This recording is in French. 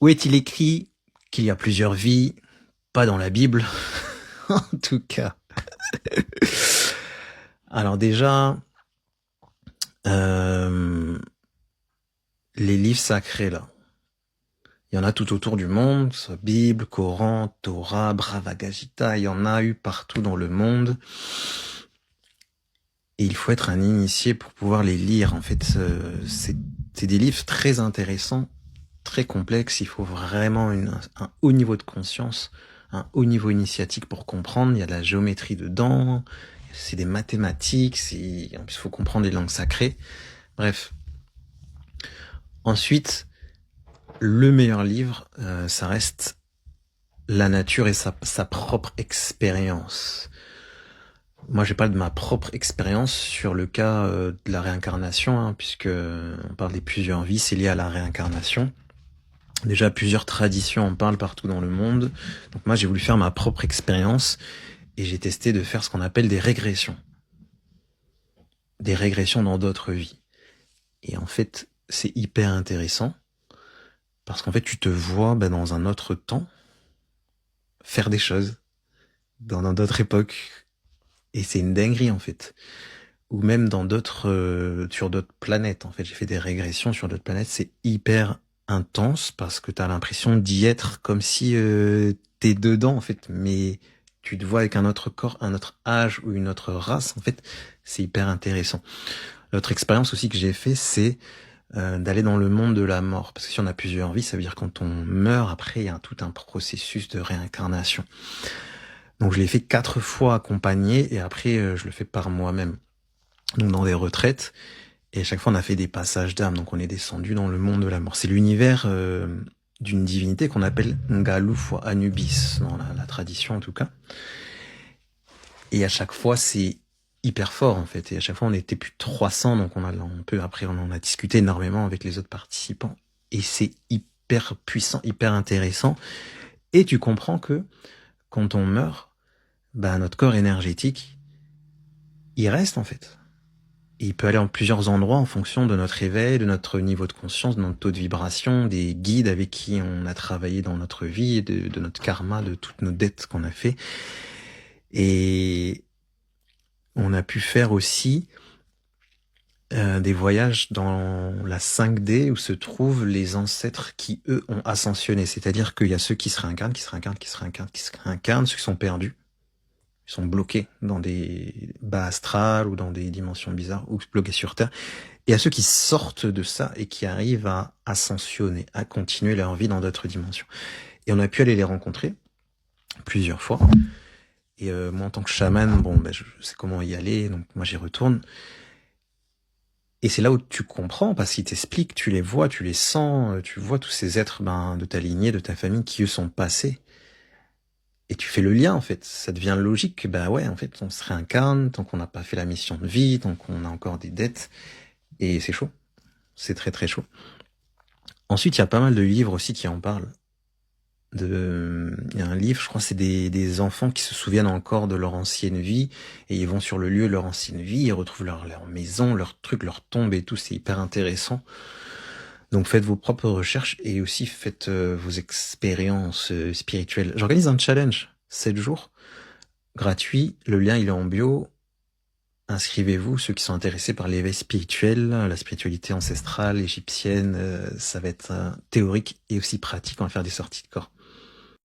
Où est-il écrit qu'il y a plusieurs vies? Pas dans la Bible, en tout cas. Alors déjà, euh, les livres sacrés, là. Il y en a tout autour du monde, soit Bible, Coran, Torah, Bhagavad Gita, il y en a eu partout dans le monde. Et il faut être un initié pour pouvoir les lire. En fait, c'est des livres très intéressants, très complexes. Il faut vraiment un haut niveau de conscience, un haut niveau initiatique pour comprendre. Il y a de la géométrie dedans, c'est des mathématiques, en plus il faut comprendre les langues sacrées. Bref. Ensuite, le meilleur livre, ça reste la nature et sa propre expérience. Moi, j'ai parlé de ma propre expérience sur le cas de la réincarnation, hein, puisque on parle des plusieurs vies, c'est lié à la réincarnation. Déjà, plusieurs traditions en parlent partout dans le monde. Donc moi, j'ai voulu faire ma propre expérience et j'ai testé de faire ce qu'on appelle des régressions. Des régressions dans d'autres vies. Et en fait, c'est hyper intéressant parce qu'en fait, tu te vois dans un autre temps faire des choses dans d'autres époques. Et c'est une dinguerie, en fait. Ou même dans d'autres, sur d'autres planètes. En fait, j'ai fait des régressions sur d'autres planètes. C'est hyper intense parce que t'as l'impression d'y être comme si t'es dedans, en fait. Mais tu te vois avec un autre corps, un autre âge ou une autre race. En fait, c'est hyper intéressant. L'autre expérience aussi que j'ai fait, c'est d'aller dans le monde de la mort. Parce que si on a plusieurs vies, ça veut dire quand on meurt, après, il y a tout un processus de réincarnation. Donc je l'ai fait 4 fois accompagné et après je le fais par moi-même. Donc dans des retraites et à chaque fois on a fait des passages d'âme. Donc on est descendu dans le monde de la mort. C'est l'univers d'une divinité qu'on appelle Ngalouf ou Anubis dans la tradition en tout cas. Et à chaque fois c'est hyper fort en fait. Et à chaque fois on était plus de 300 donc après on en a discuté énormément avec les autres participants et c'est hyper puissant, hyper intéressant. Et tu comprends que quand on meurt, notre corps énergétique, il reste en fait. Et il peut aller en plusieurs endroits en fonction de notre éveil, de notre niveau de conscience, de notre taux de vibration, des guides avec qui on a travaillé dans notre vie, de notre karma, de toutes nos dettes qu'on a fait. Et on a pu faire aussi des voyages dans la 5D où se trouvent les ancêtres qui, eux, ont ascensionné. C'est-à-dire qu'il y a ceux qui se réincarnent, ceux qui sont perdus. Ils sont bloqués dans des bas astrales ou dans des dimensions bizarres ou bloqués sur Terre. Et à ceux qui sortent de ça et qui arrivent à ascensionner, à continuer leur vie dans d'autres dimensions. Et on a pu aller les rencontrer plusieurs fois. Et moi, en tant que chaman, je sais comment y aller, donc moi j'y retourne. Et c'est là où tu comprends, parce qu'ils t'expliquent, tu les vois, tu les sens, tu vois tous ces êtres de ta lignée, de ta famille qui eux sont passés. Et tu fais le lien, en fait. Ça devient logique que, ouais, en fait, on se réincarne tant qu'on n'a pas fait la mission de vie, tant qu'on a encore des dettes. Et c'est chaud. C'est très, très chaud. Ensuite, il y a pas mal de livres aussi qui en parlent. Il y a un livre, je crois, c'est des enfants qui se souviennent encore de leur ancienne vie et ils vont sur le lieu de leur ancienne vie, ils retrouvent leur maison, leur truc, leur tombe et tout. C'est hyper intéressant. Donc faites vos propres recherches et aussi faites vos expériences spirituelles. J'organise un challenge, 7 jours, gratuit. Le lien, il est en bio. Inscrivez-vous, ceux qui sont intéressés par l'éveil spirituel, la spiritualité ancestrale, égyptienne. Ça va être théorique et aussi pratique. On va faire des sorties de corps.